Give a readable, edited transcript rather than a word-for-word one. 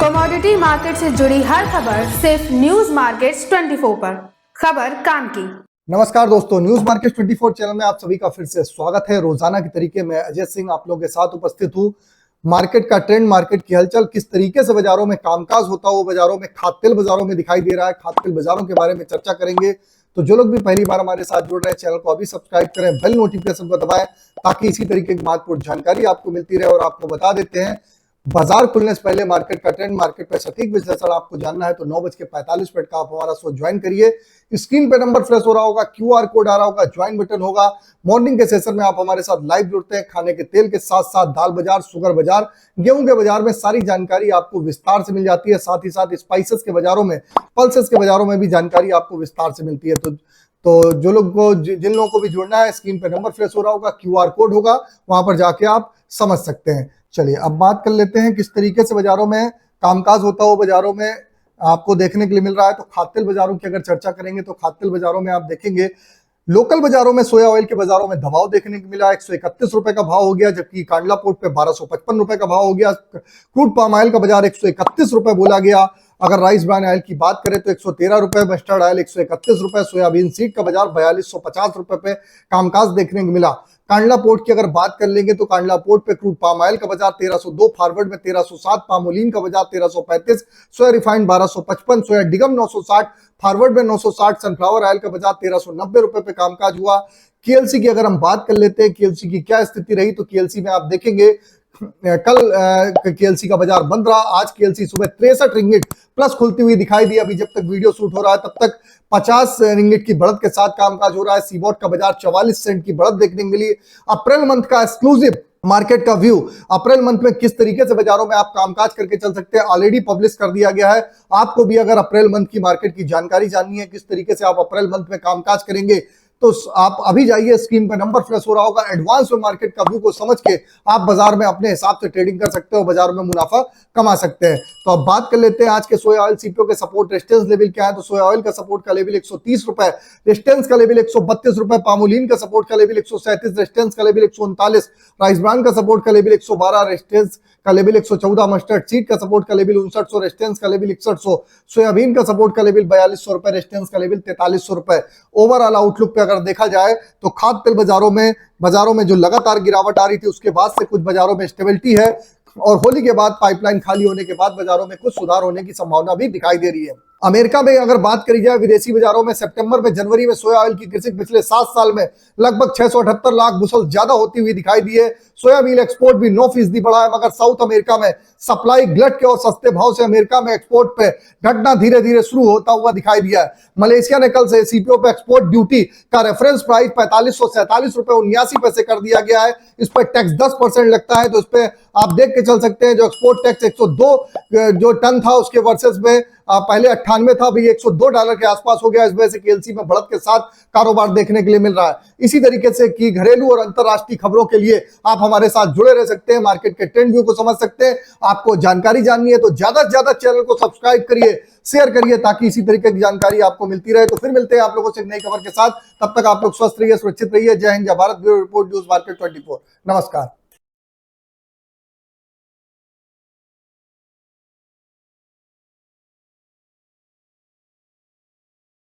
Commodity market से जुड़ी हर खबर सिर्फ न्यूज मार्केट्स 24 पर। खबर काम की। नमस्कार दोस्तों, न्यूज मार्केट 24 चैनल में आप सभी का फिर से स्वागत है। रोजाना के तरीके में अजय सिंह आप लोगों के साथ उपस्थित हूँ। मार्केट का ट्रेंड, मार्केट की हलचल, किस तरीके से बाजारों में कामकाज होता हो, बाजारों में खाद्य तेल बाजारों में दिखाई दे रहा है, खाद्य तेल बाजारों के बारे में चर्चा करेंगे। तो जो लोग भी पहली बार हमारे साथ जुड़ रहे हैं, चैनल को अभी सब्सक्राइब करें, बेल नोटिफिकेशन को दबाएं ताकि इसी तरीके की महत्वपूर्ण जानकारी आपको मिलती रहे। और आपको बता देते हैं, बाजार खुलने से पहले मार्केट का ट्रेंड, मार्केट पर सटीक विश्लेषण आपको जानना है तो 9:45 का आप हमारा शो ज्वाइन करिए। स्क्रीन पे नंबर फ्लैश हो रहा होगा, क्यूआर कोड आ रहा होगा, ज्वाइन बटन होगा। मॉर्निंग के सेशन में आप हमारे साथ लाइव जुड़ते हैं। खाने के तेल के साथ साथ दाल बाजार, शुगर बाजार, गेहूं के बाजार में सारी जानकारी आपको विस्तार से मिल जाती है। साथ ही साथ स्पाइसेस के बाजारों में, पल्सेस के बाजारों में भी जानकारी आपको विस्तार से मिलती है। तो जो लोग को, जिन लोगों को भी जुड़ना है, स्क्रीन पे नंबर फ्लैश हो रहा होगा, क्यूआर कोड होगा, वहां पर जाके आप समझ सकते हैं। चलिए अब बात कर लेते हैं किस तरीके से बाजारों में कामकाज होता हो, बाजारों में आपको देखने के लिए मिल रहा है। तो खाद्य तेल बाजारों की अगर चर्चा करेंगे तो खाद्य तेल बाजारों में आप देखेंगे, लोकल बाजारों में सोया ऑयल के बाजारों में दबाव देखने को मिला। 131 रुपए का भाव हो गया, जबकि कांडला पोर्ट पे 1255 रुपए का भाव हो गया। क्रूड पाम ऑयल का बाजार 131 रुपए बोला गया। अगर राइस ब्रान ऑयल की बात करें तो 113 रुपए, मस्टर्ड ऑयल 131 रुपए, सोयाबीन सीड का बाजार 4250 रुपए पे कामकाज देखने को मिला। कांडला पोर्ट की अगर बात कर लेंगे तो कांडला पोर्ट पे क्रूड पाम ऑयल का बाजार 1302, फॉरवर्ड में 1307, पामोलिन का बाजार 1335, सोया रिफाइंड 1255, सोया डिगम 960, फॉरवर्ड में 960, सनफ्लावर ऑयल का बाजार 1390 रुपए पे कामकाज हुआ। केएलसी की अगर हम बात कर लेते हैं, केएलसी की क्या स्थिति रही, तो केएलसी में आप देखेंगे कल केएलसी का बाजार बंद रहा। आज केएलसी सुबह 63 रिंगिट प्लस खुलती हुई दिखाई दी। अभी जब तक वीडियो शूट हो रहा है तब तक 50 रिंगिट की बढ़त के साथ कामकाज हो रहा है। सीबॉट का बाजार 44 सेंट की बढ़त देखने को मिली। अप्रैल मंथ का एक्सक्लूसिव मार्केट का व्यू, अप्रैल मंथ में किस तरीके से बाजारों में आप कामकाज करके चल सकते हैं, ऑलरेडी पब्लिश कर दिया गया है। आपको भी अगर अप्रैल मंथ की मार्केट की जानकारी जाननी है, किस तरीके से आप अप्रैल मंथ में कामकाज करेंगे, तो आप अभी जाइए, स्क्रीन पर नंबर फ्लैश हो रहा होगा। एडवांस में मार्केट का व्यू को समझ के आप बाजार में अपने हिसाब से ट्रेडिंग कर सकते हो, बाजार में मुनाफा कमा सकते हैं। तो अब बात कर लेते हैं आज के सोया ऑयल सीपीओ के सपोर्ट रेजिस्टेंस लेवल क्या है। तो सोया ऑयल का सपोर्ट का लेवल 130 रुपए, रेजिस्टेंस का लेवल 132 रुपए, पामोलिन का सपोर्ट का लेवल 137, रेजिस्टेंस का लेवल 139, राइस ब्रान का सपोर्ट का लेवल 112, रेजिस्टेंस का लेवल 114, मस्टर्ड सीड का सपोर्ट का लेवल 5900, रेजिस्टेंस का लेवल 6100, सोयाबीन का सपोर्ट का लेवल 4200 रुपए, रेजिस्टेंस का लेवल 4300 रुपए। ओवरऑल आउटलुक पे अगर देखा जाए तो खाद्य तेल बाजारों में जो लगातार गिरावट आ रही थी, उसके बाद से कुछ बाजारों में स्टेबिलिटी है और होली के बाद पाइपलाइन खाली होने के बाद बाजारों में कुछ सुधार होने की संभावना भी दिखाई दे रही है। अमेरिका में अगर बात करी जाए, विदेशी बाजारों में सितंबर में, जनवरी में सोया ऑयल की कृषि पिछले 7 साल में लगभग 678 लाख बुशल ज्यादा होती हुई दिखाई दी है। सोया मील एक्सपोर्ट भी 9% बढ़ा है, मगर साउथ अमेरिका में सप्लाई गलत के और सस्ते भाव से अमेरिका में एक्सपोर्ट पे घटना धीरे धीरे शुरू होता हुआ दिखाई दिया है। मलेशिया ने कल से सीपीओ पे एक्सपोर्ट ड्यूटी का रेफरेंस प्राइस 4547 रुपए 79 पैसे कर दिया गया है। इस पर टैक्स 10% लगता है। तो इस पे आप देख के चल सकते हैं, जो एक्सपोर्ट टैक्स 102 जो टन था उसके वर्सेस में पहले 98 था, अभी $102 के आसपास हो गया। इस वजह से केएलसी में बढ़त के साथ कारोबार देखने के लिए मिल रहा है। इसी तरीके से की घरेलू और अंतरराष्ट्रीय खबरों के लिए आप हमारे साथ जुड़े रह सकते हैं, मार्केट के ट्रेंड व्यू को समझ सकते हैं। आपको जानकारी जाननी है तो ज्यादा से ज्यादा चैनल को सब्सक्राइब करिए, शेयर करिए ताकि इसी तरीके की जानकारी आपको मिलती रहे। तो फिर मिलते हैं आप लोगों से नई खबर के साथ। तब तक आप लोग स्वस्थ रहिए, सुरक्षित रहिए। जय हिंद, जय Bharat. Bureau report, news market 24। नमस्कार।